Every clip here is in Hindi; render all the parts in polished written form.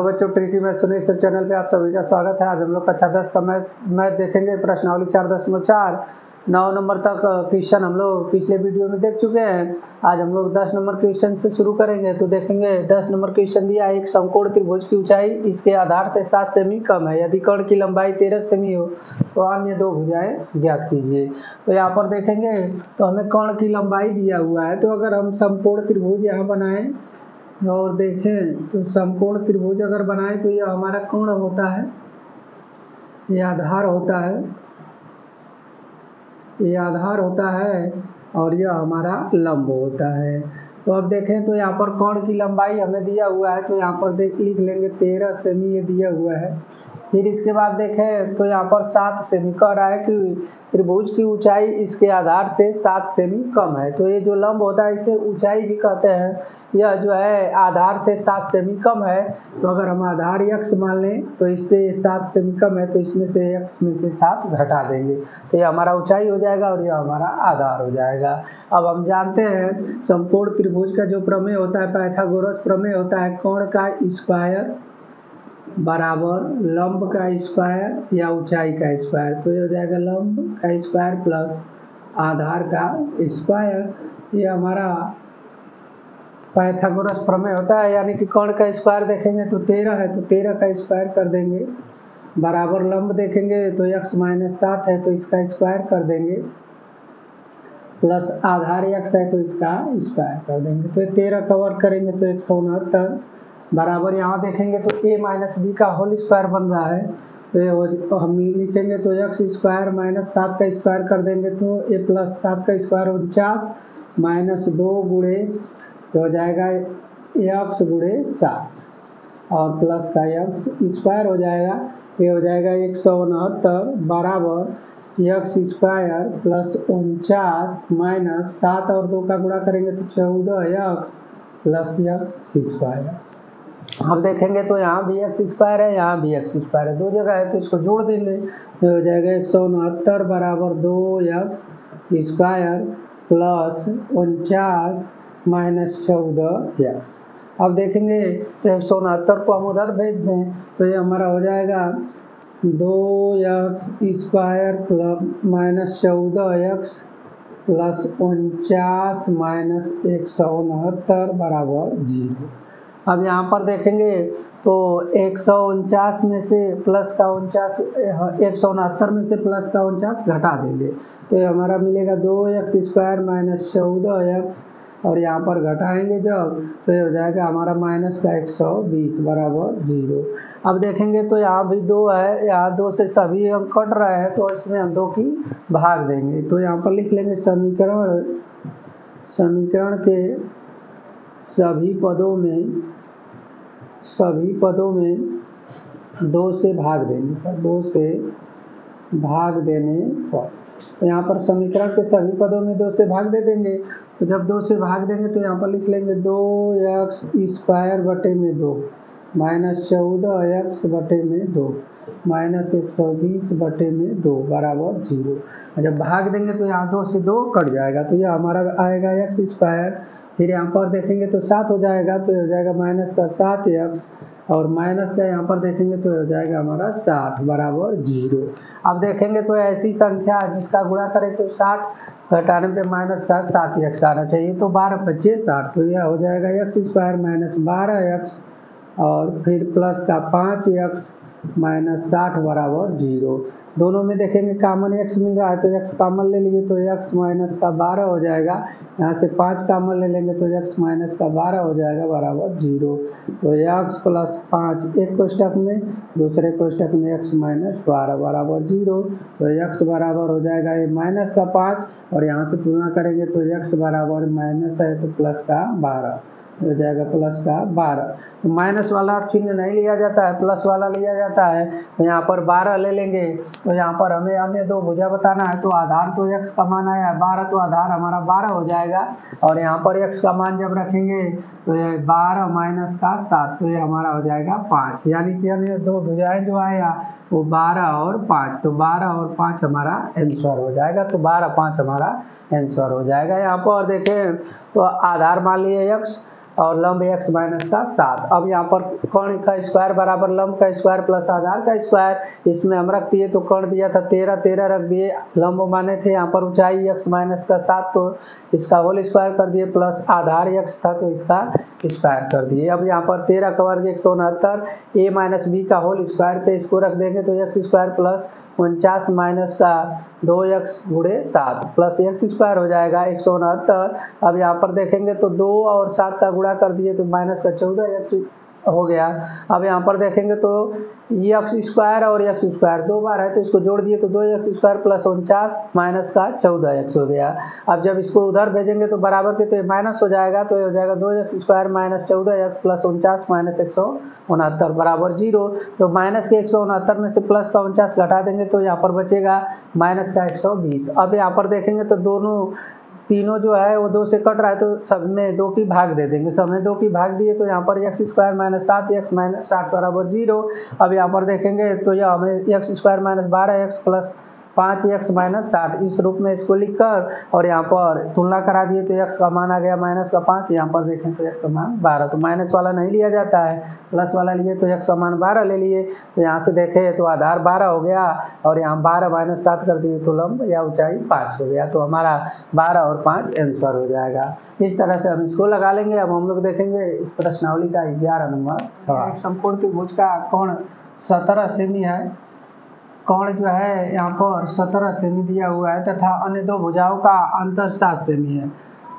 बच्चों, tricky math Sunil sir channel पे आप सभी का स्वागत है। आज हम लोग कक्षा 10 का मैथ देखेंगे। प्रश्नावली 4.4 9 नंबर तक क्वेश्चन हम लोग पिछले वीडियो में देख चुके हैं। आज हम लोग 10 नंबर क्वेश्चन से शुरू करेंगे। तो देखेंगे 10 नंबर क्वेश्चन दिया, एक समकोण त्रिभुज की ऊंचाई इसके आधार से 7 सेमी कम है। यदि कर्ण की लंबाई 13 सेमी हो तो अन्य दो भुजाएं ज्ञात कीजिए। तो यहाँ पर देखेंगे तो हमें कर्ण की लंबाई दिया हुआ है। तो अगर हम समकोण त्रिभुज यहाँ बनाएं और देखें तो समकोण त्रिभुज अगर बनाए तो यह हमारा कोण होता है, यह आधार होता है, यह आधार होता है और यह हमारा लंब होता है। तो अब देखें तो यहाँ पर कोण की लंबाई हमें दिया हुआ है। तो यहाँ पर लिख लेंगे 13 सेमी ये दिया हुआ है। फिर इसके बाद देखें तो यहाँ पर 7 सेमी कह रहा है कि त्रिभुज की ऊंचाई इसके आधार से 7 सेमी कम है। तो ये जो लंब होता है इसे ऊंचाई भी कहते हैं। यह जो है आधार से 7 सेमी कम है। तो अगर हम आधार x मान लें तो इससे 7 सेमी कम है, तो इसमें से x में से 7 घटा देंगे तो यह हमारा ऊंचाई हो जाएगा और यह हमारा आधार हो जाएगा। अब हम जानते हैं समकोण त्रिभुज का जो प्रमेय होता है, पाइथागोरस प्रमेय होता है, कोण का स्क्वायर बराबर लंब का स्क्वायर या ऊंचाई का स्क्वायर। तो ये हो जाएगा लंब का स्क्वायर प्लस आधार का स्क्वायर। ये हमारा पाइथागोरस प्रमेय होता है। यानी कि कोण का स्क्वायर देखेंगे तो 13 है, तो 13 का स्क्वायर कर देंगे बराबर लंब देखेंगे तो x - 7 है तो इसका स्क्वायर कर देंगे प्लस आधार x है तो इसका स्क्वायर कर देंगे। तो 13 कवर करेंगे तो 169 बराबर यहाँ देखेंगे तो a - b का होल स्क्वायर बन रहा है। तो हम लिखेंगे तो x स्क्वायर - 7 का स्क्वायर कर देंगे तो a + 7 का स्क्वायर 49 - 2 गुणे तो हो जाएगा x गुणे 7 और प्लस का x स्क्वायर हो जाएगा। ये हो जाएगा 169 बराबर x स्क्वायर प्लस 49 - 7 और 2 का गुणा करेंगे तो 14x प्लस x स्क्वायर। अब देखेंगे तो यहाँ भी x स्क्वायर है, यहाँ भी x स्क्वायर है, दो जगह है तो इसको जोड़ देंगे तो हो जाएगा 169 बराबर 2x स्क्वायर प्लस 49 - 14x। अब देखेंगे तो 169 को हम उधर भेज दें तो ये हमारा हो जाएगा 2x square plus -14x plus 49 - 169 बराबर 0। अब यहाँ पर देखेंगे तो 149 में से प्लस का 49 169 में से प्लस का 49 घटा देंगे तो ये हमारा मिलेगा 2x स्क्वायर - 14x और यहाँ पर घटाएंगे जब तो ये हो जाएगा हमारा माइनस का 120 बराबर 0। अब देखेंगे तो यहाँ भी 2 है, यहाँ 2 से सभी हम कट रहे हैं तो इसमें हम 2 की भाग देंगे। तो यहाँ पर लिख लेंगे समीकरण के सभी पदों में 2 से भाग देने पर, 2 से भाग देने पर तो यहाँ पर समीकरण के सभी पदों में 2 से भाग दे देंगे। तो जब 2 से भाग देंगे तो यहाँ पर लिख लेंगे 2x स्क्वायर बटे में 2 - 14x बटे में 2 - 120 बटे में 2 बराबर 0। जब भाग देंगे तो यहाँ 2 से 2 कट जाएगा तो यह हमारा आएगा x स्क्वायर। फिर यहाँ पर देखेंगे तो 7 हो जाएगा तो हो जाएगा माइनस का 7x और माइनस का यहाँ पर देखेंगे तो हो जाएगा हमारा 60 बराबर 0। अब देखेंगे तो ऐसी संख्या जिसका गुणा करें तो 60 घटाने पे माइनस का 7x आना चाहिए तो 12 × 5 = 60। तो यह हो जाएगा x स्क्वायर - 12x और फिर प्लस का 5x - 60 बराबर 0। दोनों में देखेंगे कॉमन x मिल रहा है तो x कॉमन ले लीजिए तो x - का 12 हो जाएगा। यहाँ से 5 कॉमन ले लेंगे तो x - का 12 हो जाएगा बराबर 0। तो x + 5 एक कोष्ठक में, दूसरे कोष्ठक में x - 12 बराबर 0। तो x बराबर हो जाएगा ये - का 5 और यहाँ से तुलना करेंगे तो x बराबर माइनस है तो प्लस का 12 हो जाएगा प्लस का 12। तो माइनस वाला चिन्ह नहीं लिया जाता है, प्लस वाला लिया जाता है। तो यहाँ पर 12 ले लेंगे तो यहाँ पर हमें अन्य दो भुजा बताना है। तो आधार तो x का मान आया है 12 तो आधार हमारा 12 हो जाएगा और यहाँ पर x का मान जब रखेंगे तो ये 12 - का 7 तो ये हमारा हो जाएगा 5। यानी कि अन्य दो भुजाएं जो आया वो 12 और 5, तो 12 और 5 हमारा आंसर हो जाएगा। तो 12, 5 हमारा आंसर हो जाएगा। यहाँ पर देखें तो आधार मान लिए x और लंब x माइनस का 7। अब यहाँ पर कर्ण का स्क्वायर बराबर लंब का स्क्वायर प्लस आधार का स्क्वायर, इसमें हम रख दिए तो कर्ण दिया था 13, 13 रख दिए, लंब माने थे यहाँ पर ऊंचाई x माइनस का 7 तो इसका होल स्क्वायर कर दिए, प्लस आधार x था तो इसका स्क्वायर कर दिए। अब यहाँ पर 13 का वर्ग 169, a माइनस बी का होल स्क्वायर पे इसको रख देंगे तो x स्क्वायर प्लस 49 माइनस का 2x गुणे 7 प्लस x स्क्वायर हो जाएगा 169। अब यहाँ पर देखेंगे तो 2 और 7 का गुणा कर दिए तो माइनस का 14x हो गया। अब यहाँ पर देखेंगे तो x स्क्वायर और x स्क्वायर 2 बार है तो इसको जोड़ दिए तो 2x स्क्वायर प्लस 49 माइनस का 14x हो गया। अब जब इसको उधर भेजेंगे तो बराबर के तो माइनस हो जाएगा, तो ये हो जाएगा 2x square minus 14x plus 49 minus 169 बराबर 0। तो माइनस के 169 में से प्लस का 49 घटा देंगे तो यहाँ पर बचेगा माइनस का 120। अब यहाँ पर देखेंगे तो तीनों जो है वो 2 से कट रहा है तो सब में 2 की भाग दे देंगे, सब में 2 की भाग दिए तो यहाँ पर x square minus 7x minus 7 बराबर 0। अब यहाँ पर देखेंगे तो यह हमें x square minus 12x plus 5x minus 60 इस रूप में इसको लिखकर और यहाँ पर तुलना करा दिए तो x का मान आ गया माइनस का 5, यहाँ पर देखें तो x का मान 12, तो माइनस वाला नहीं लिया जाता है, प्लस वाला लिए तो x का मान 12 ले लिए। तो यहाँ से देखें तो आधार 12 हो गया और यहाँ 12 माइनस 7 कर दिए तो लंब या ऊंचाई 5 हो गया, तो हमारा 12 और 5 आंसर हो जाएगा। इस तरह से हम इसको लगा लेंगे। अब हम लोग देखेंगे इस प्रश्नावली का 11 नंबर सवाल। एक समकोण त्रिभुज का कोण 17 सेमी है, कोण जो है यहाँ पर 17 सेमी दिया हुआ है तथा अन्य दो भुजाओं का अंतर 7 सेमी है।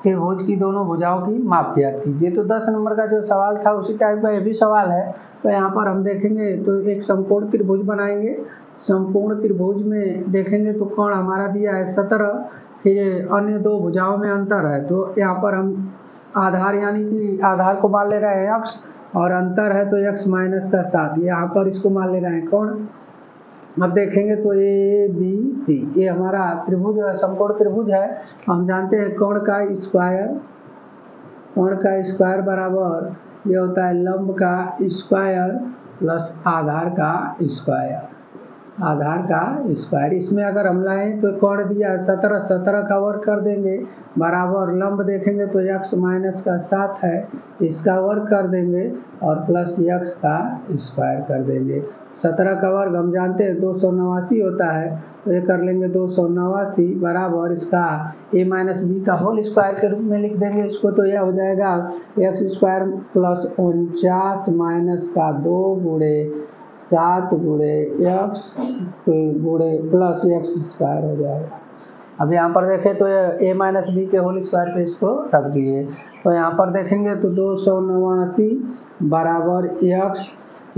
त्रिभुज की दोनों भुजाओं की माप ज्ञात कीजिए। तो 10 नंबर का जो सवाल था उसी टाइप का ये भी सवाल है। तो यहाँ पर हम देखेंगे तो एक समकोण त्रिभुज बनाएंगे, समकोण त्रिभुज में देखेंगे तो कोण हमारा दिया है 17, फिर अन्य दो भुजाओं में अंतर है तो यहाँ पर हम आधार यानी कि आधार को मान ले रहे हैं x और अंतर है तो x माइनस का 7, यहाँ पर इसको मान ले रहे हैं कोण। अब देखेंगे तो ए बी सी ये हमारा त्रिभुज है, समकोण त्रिभुज है। हम जानते हैं कोण का स्क्वायर बराबर ये होता है लंब का स्क्वायर प्लस आधार का स्क्वायर। इसमें अगर हम लाएँ तो कोण दिया 17, 17 का वर्ग कर देंगे बराबर लंब देखेंगे तो x माइनस का 7 है, इसका वर्ग कर देंगे और प्लस x का स्क्वायर कर देंगे। 17 का वर्ग हम जानते हैं 289 होता है तो ये कर लेंगे 289 बराबर इसका a माइनस बी का होल स्क्वायर के रूप में लिख देंगे इसको, तो यह हो जाएगा x स्क्वायर प्लस 49 माइनस का 2 गुणे 7 गुणे x गुणे प्लस x स्क्वायर हो जाएगा। अब यहाँ पर देखें तो a माइनस बी के होल स्क्वायर पे इसको रख दिए तो यहाँ पर देखेंगे तो 289 बराबर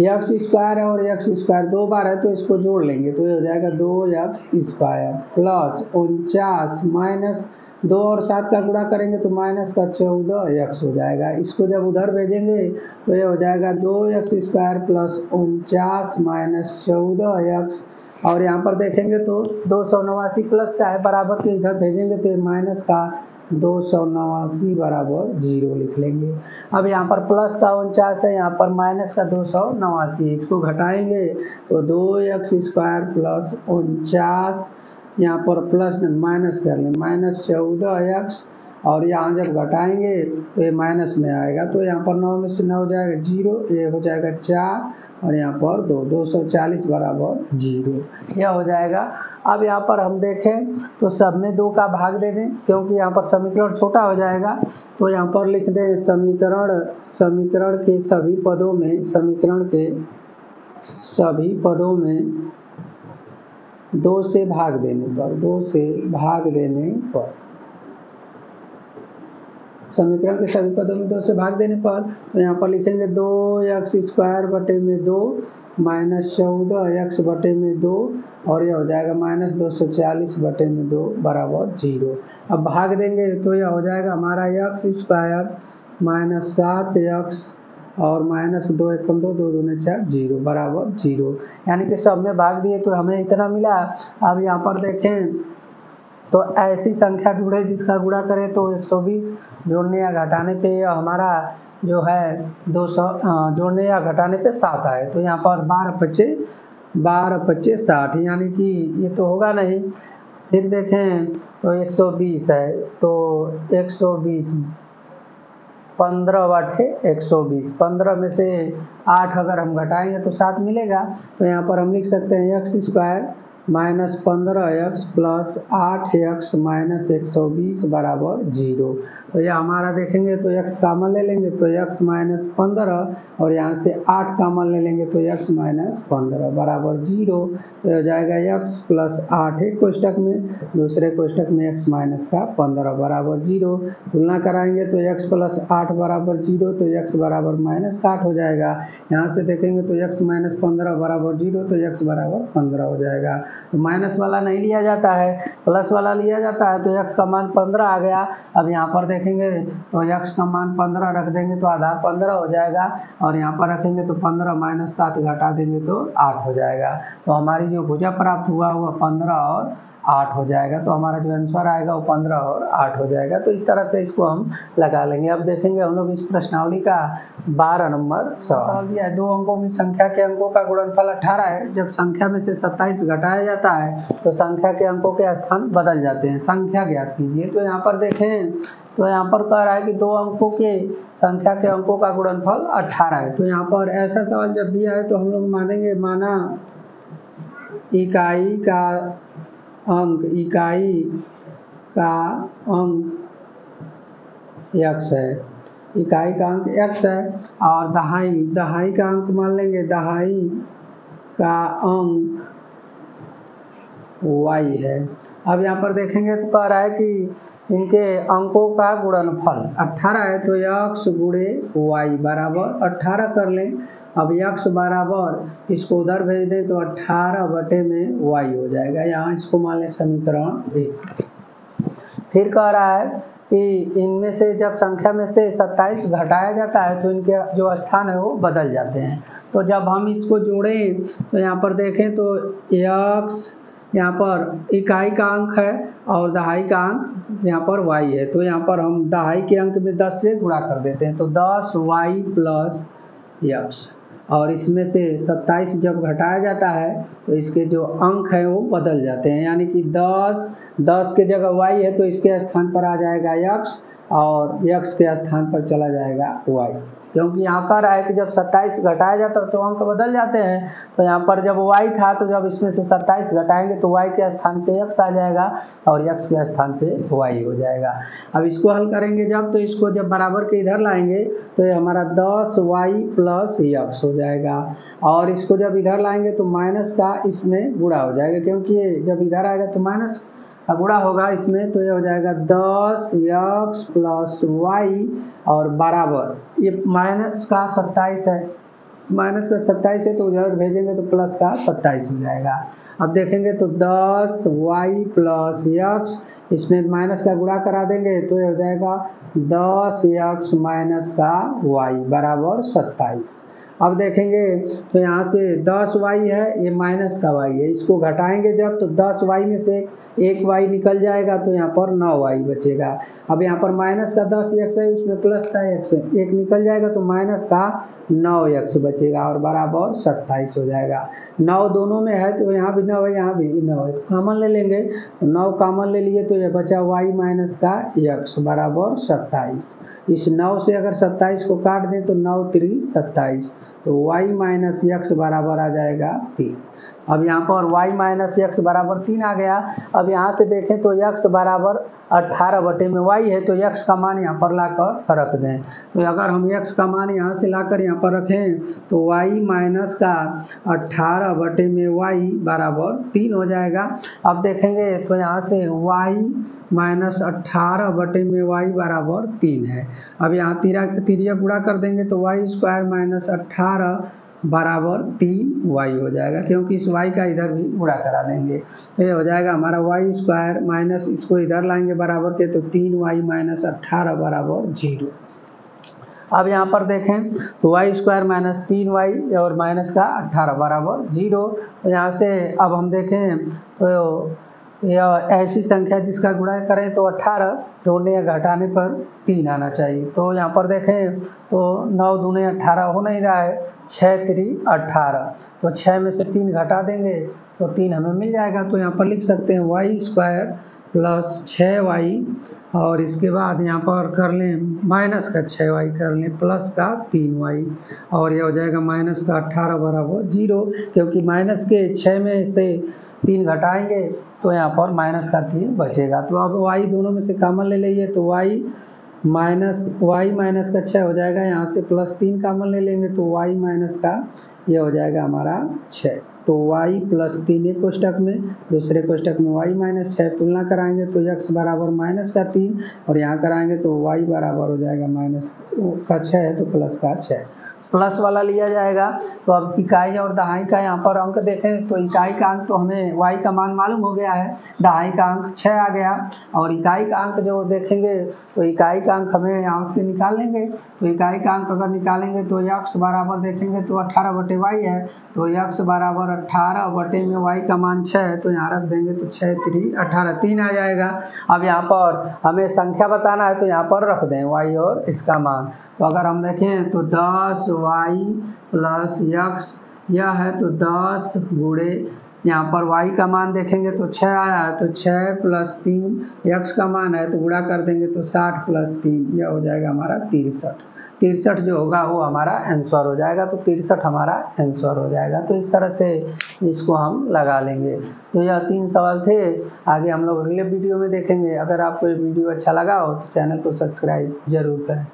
x स्क्वायर है और x स्क्वायर 2 बार है तो इसको जोड़ लेंगे तो ये हो जाएगा 2x स्क्वायर प्लस 49 माइनस 2 और 7 का गुणा करेंगे तो माइनस का 14x हो जाएगा। इसको जब उधर भेजेंगे तो ये हो जाएगा 2x square plus 49 minus 14x और यहाँ पर देखेंगे तो 289 प्लस का है बराबर के इधर भेजेंगे तो माइनस का 289 बराबर 0 लिख लेंगे। अब यहाँ पर प्लस का 49 है, यहाँ पर माइनस का 289, इसको घटाएंगे तो 2x स्क्वायर प्लस 49 यहाँ पर प्लस माइनस कर लें माइनस 14x और यहाँ जब घटाएंगे तो ये माइनस में आएगा तो यहाँ पर 9 में से 9 हो जाएगा 0, ये हो जाएगा 4 और यहाँ पर 240 बराबर 0 यह हो जाएगा। अब यहाँ पर हम देखें तो सब में 2 का भाग दे दें क्योंकि यहाँ पर समीकरण छोटा हो जाएगा तो यहाँ पर लिख दें समीकरण के सभी पदों में 2 से भाग देने पर समीकरण के सभी पदों में 2 से भाग देने पर तो यहाँ पर लिखेंगे 2x स्क्वायर बटे में 2 माइनस 14x बटे में 2 और यह हो जाएगा माइनस 240 बटे में 2 बराबर 0। अब भाग देंगे तो यह हो जाएगा हमारा x स्क्वायर माइनस 7x और माइनस 2 1 2 2 2 4 0 बराबर 0, यानी कि सब में भाग दिए तो हमें इतना मिला। अब यहाँ पर देखें तो ऐसी संख्या ढूंढे जिसका गुणा करें तो 120, जोड़ने या घटाने पे हमारा जो है 200 जोड़ने या घटाने पे 7 आए तो यहाँ पर 12 25 60 यानी कि ये तो होगा नहीं। फिर देखें तो 120 है तो 120 15/120। 15 में से 8 अगर हम घटाएंगे तो 7 मिलेगा। तो यहाँ पर हम लिख सकते हैं x² minus 15x plus 8x minus 120 बराबर 0। तो यह हमारा देखेंगे तो x कॉमन ले लेंगे तो x माइनस 15 और यहाँ से 8 कॉमन ले लेंगे तो x माइनस 15 बराबर 0। तो हो जाएगा x प्लस 8 एक कोष्टक में, दूसरे कोष्टक में x माइनस का 15 बराबर 0। तुलना कराएंगे तो x प्लस 8 बराबर 0 तो x बराबर माइनस 8 हो जाएगा। यहाँ से देखेंगे तो x माइनस 15 बराबर 0 तो x बराबर 15 हो जाएगा। तो माइनस वाला नहीं लिया जाता है, प्लस वाला लिया जाता है। तो x का मान 15 आ गया। अब यहाँ पर देखेंगे तो x का मान 15 रख देंगे तो आधा 15 हो जाएगा और यहाँ पर रखेंगे तो 15 माइनस 7 घटा देंगे तो 8 हो जाएगा। तो हमारी जो भुजा प्राप्त हुआ 15 और 8 हो जाएगा। तो हमारा जो आंसर आएगा वो 15 और 8 हो जाएगा। तो इस तरह से इसको हम लगा लेंगे। अब देखेंगे हम लोग इस प्रश्नावली का 12 नंबर सवाल दिया है। 2 अंकों में संख्या के अंकों का गुणनफल 18 है। जब संख्या में से 27 घटाया जाता है तो संख्या के अंकों के स्थान बदल जाते हैं। संख्या ज्ञात कीजिए। तो यहाँ पर देखें तो यहाँ पर कह रहा है कि 2 अंकों के संख्या के अंकों का गुणनफल 18 है। तो यहाँ पर ऐसा सवाल जब दिया है तो हम लोग मानेंगे माना इकाई का अंक x है, इकाई का अंक x है और दहाई का अंक मान लेंगे, दहाई का अंक y है। अब यहाँ पर देखेंगे तो कह रहा है कि इनके अंकों का गुणनफल 18 है तो x गुणे y बराबर 18 कर लें। अब x बराबर इसको उधर भेज दें तो 18 में y हो जाएगा। यहाँ इसको मान लें समीकरण 1। फिर कह रहा है कि इनमें से जब संख्या में से 27 घटाया जाता है तो इनके जो स्थान है वो बदल जाते हैं। तो जब हम इसको जोड़ें तो यहाँ पर देखें तो x यहाँ पर इकाई का अंक है और दहाई का अंक यहाँ पर y है। तो यहाँ पर हम दहाई के अंक में 10 से गुणा कर देते हैं तो 10y प्लस x और इसमें से 27 जब घटाया जाता है तो इसके जो अंक हैं वो बदल जाते हैं। यानी कि 10 के जगह y है तो इसके स्थान पर आ जाएगा x और x के स्थान पर चला जाएगा y। क्योंकि यहाँ पर है कि जब 27 घटाया जाता है तो अंक बदल जाते हैं। तो यहाँ पर जब y था तो जब इसमें से 27 घटाएंगे तो y के स्थान पे x आ जाएगा और x के स्थान पे y हो जाएगा। अब इसको हल करेंगे जब तो इसको जब बराबर के इधर लाएंगे तो ये हमारा 10y प्लस x हो जाएगा और इसको जब इधर लाएंगे तो माइनस का इसमें गुणा हो जाएगा। क्योंकि ये जब इधर आएगा तो माइनस का गुणा होगा इसमें तो ये हो जाएगा 10x प्लस y और बराबर ये माइनस का 27 है, माइनस का 27 है तो उधर भेजेंगे तो प्लस का 27 हो जाएगा। अब देखेंगे तो 10y प्लस x इसमें माइनस का गुणा करा देंगे तो ये हो जाएगा 10x माइनस का y बराबर 27। अब देखेंगे तो यहाँ से 10y है, ये माइनस का y है, इसको घटाएंगे जब तो 10y में से एक y निकल जाएगा तो यहाँ पर 9y बचेगा। अब यहाँ पर माइनस का 10x है उसमें प्लस का x है, एक निकल जाएगा तो माइनस का 9x बचेगा और बराबर 27 हो जाएगा। 9 दोनों में है तो यहाँ भी 9 है यहाँ भी 9 है, कॉमन ले लेंगे तो 9 कॉमन ले लिए तो ये बचा y माइनस का x बराबर 27। इस 9 से अगर 27 को काट दें तो 9 3 27 तो y माइनस x बराबर आ जाएगा 3। अब यहाँ पर y माइनस x बराबर 3 आ गया। अब यहाँ से देखें तो x बराबर 18 में y है तो x का मान यहाँ पर लाकर रख दें। तो अगर हम x का मान यहाँ से लाकर यहाँ पर रखें तो y माइनस का 18 में y बराबर 3 हो जाएगा। अब देखेंगे तो यहाँ से y माइनस 18 में y बराबर 3 है। अब यहाँ तिरिया गुणा कर देंगे तो y² माइनस 18 बराबर 3y हो जाएगा। क्योंकि इस y का इधर भी गुणा करा देंगे तो ये हो जाएगा हमारा y² माइनस इसको इधर लाएंगे बराबर के तो 3y माइनस 18 बराबर 0। अब यहाँ पर देखें तो y² माइनस 3y और माइनस का 18 बराबर 0। तो यहाँ से अब हम देखें तो यह ऐसी संख्या जिसका गुणा करें तो 18 जोड़ने या घटाने पर 3 आना चाहिए। तो यहाँ पर देखें तो 9 दूने 18 हो नहीं रहा है, 6 3 18 तो 6 में से 3 घटा देंगे तो 3 हमें मिल जाएगा। तो यहाँ पर लिख सकते हैं y² प्लस 6y और इसके बाद यहाँ पर कर लें माइनस का 6y कर लें प्लस का 3y, और यह हो जाएगा माइनस का 18 बराबर 0, क्योंकि माइनस के 6 में से 3 घटाएंगे तो यहाँ पर माइनस का 3 बचेगा। तो अब y दोनों में से कॉमन ले लीजिए, तो y माइनस का 6 हो जाएगा, यहाँ से प्लस 3 कॉमन ले लेंगे तो y माइनस का ये हो जाएगा हमारा 6। तो y प्लस 3 एक कोष्टक में, दूसरे कोष्टक में y माइनस 6, तुलना कराएंगे तो x बराबर माइनस का 3, और यहाँ कराएंगे तो y बराबर हो जाएगा माइनस का 6 है तो प्लस का 6, प्लस वाला लिया जाएगा। तो अब इकाई और दहाई का यहाँ पर अंक देखें तो इकाई का अंक तो हमें y का मान मालूम हो गया है, दहाई का अंक 6 आ गया, और इकाई का अंक जो देखेंगे तो इकाई का अंक हमें यहाँ से निकाल लेंगे। तो इकाई का अंक अगर निकालेंगे तो x बराबर देखेंगे तो 18/y है, तो x बराबर 18 में y का मान 6 है, तो यहाँ रख देंगे तो 6 3 18 3 आ जाएगा। अब यहाँ पर हमें संख्या बताना है तो यहाँ पर रख दें y और इसका मान। तो अगर हम देखें तो 10y प्लस x यह है, तो 10 गुणे यहाँ पर y का मान देखेंगे तो 6 आया है, तो 6 प्लस 3 x का मान है तो गुणा कर देंगे तो 60 प्लस 3 यह हो जाएगा हमारा 63 जो होगा वो हमारा आंसर हो जाएगा। तो 63 हमारा आंसर हो जाएगा। तो इस तरह से इसको हम लगा लेंगे। तो यह 3 सवाल थे, आगे हम लोग अगले वीडियो में देखेंगे। अगर आपको ये वीडियो अच्छा लगा हो तो चैनल को सब्सक्राइब जरूर करें।